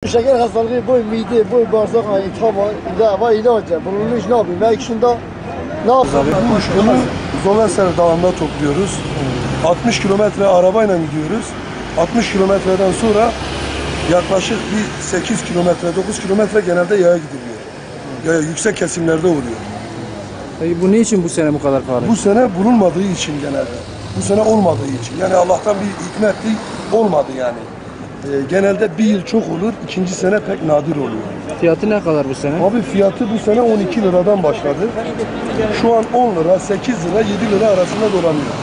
Şeker hastalığı, boy mide, boy bağırsak, iltihap var, ilacı. Bunun için ne yapayım? Belki şunda ne yapayım? Bu uçkunu Zomeser Dağı'nda topluyoruz. 60 kilometre arabayla gidiyoruz. 60 kilometreden sonra yaklaşık bir 8 kilometre, 9 kilometre genelde yaya gidiliyor. Yaya yüksek kesimlerde oluyor. Peki bu ne için bu sene bu kadar pahalı? Bu sene bulunmadığı için genelde. Bu sene olmadığı için. Yani Allah'tan bir hikmetli olmadı yani. Genelde bir yıl çok olur, ikinci sene pek nadir oluyor. Fiyatı ne kadar bu sene? Abi fiyatı bu sene 12 liradan başladı. Şu an 10 lira, 8 lira, 7 lira arasında dolanıyor.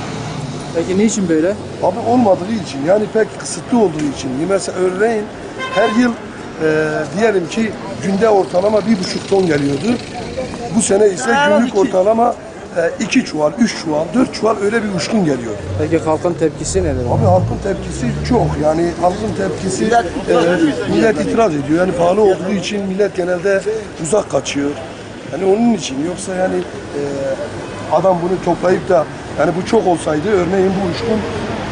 Peki niçin böyle? Abi olmadığı için, yani pek kısıtlı olduğu için. Mesela örneğin her yıl diyelim ki günde ortalama 1,5 ton geliyordu. Bu sene ise günlük ortalama 2 çuval, 3 çuval, 4 çuval öyle bir uçkun geliyor. Peki halkın tepkisi nedir? Abi halkın tepkisi çok, yani halkın tepkisi millet itiraz ediyor. Yani pahalı olduğu için millet genelde uzak kaçıyor. Yani onun için, yoksa yani adam bunu toplayıp da, yani bu çok olsaydı örneğin bu uçkun,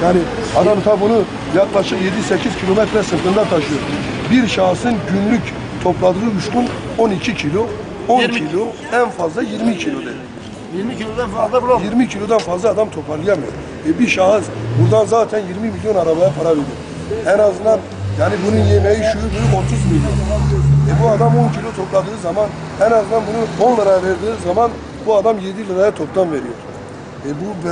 yani adam tabi bunu yaklaşık 7-8 kilometre sırtında taşıyor. Bir şahsın günlük topladığı uçkun 12 kilo, 10 kilo, en fazla 20 kilo dedi. 20 kilodan fazla bulamam. 20 kilodan fazla adam toparlayamıyor. Bir şahıs buradan zaten 20 milyon arabaya para veriyor. En azından yani bunun yemeği şu 30 milyon. Bu adam 10 kilo topladığı zaman, en azından bunu 10 liraya verdiği zaman bu adam 7 liraya toptan veriyor. Bu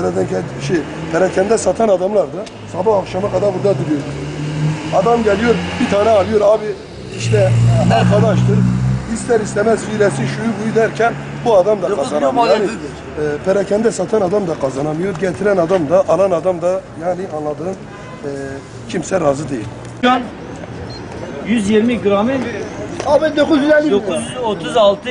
perakende satan adamlar da sabah akşama kadar burada duruyor. Adam geliyor bir tane alıyor, abi işte arkadaştır. İster istemez hilesi şuyu buyu derken bu adam da kazanamıyor. Yani perakende satan adam da kazanamıyor. Getiren adam da, alan adam da, yani anladığım kimse razı değil. Şu an 120 gramı Abi 950 lira. 936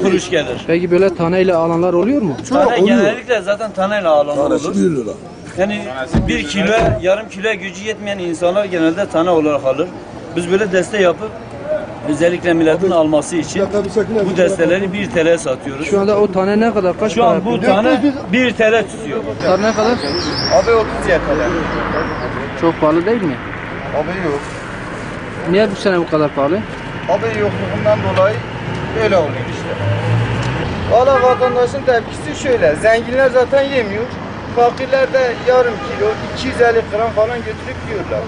kuruş gelir. Peki böyle taneyle alanlar oluyor mu? Tane genellikle zaten taneyle alanlar Tanesi olur. 1 lira. Yani 1 kilo, yarım kilo gücü yetmeyen insanlar genelde tane olarak alır. Biz böyle deste yapıp özellikle milletin alması için bu desteleri 1 TL satıyoruz. Şu anda o tane ne kadar? Kaç Şu para an bu yapıyor? tane 1 TL tutuyor. Tane ne kadar? Abi 30 TL. Çok pahalı değil mi? Abi yok. Niye bu sene bu kadar pahalı? Abi yokluğundan dolayı böyle oluyor işte. Valla vatandaşın tepkisi şöyle. Zenginler zaten yemiyor. Fakirler de yarım kilo, 250 gram falan götürüp yiyorlar.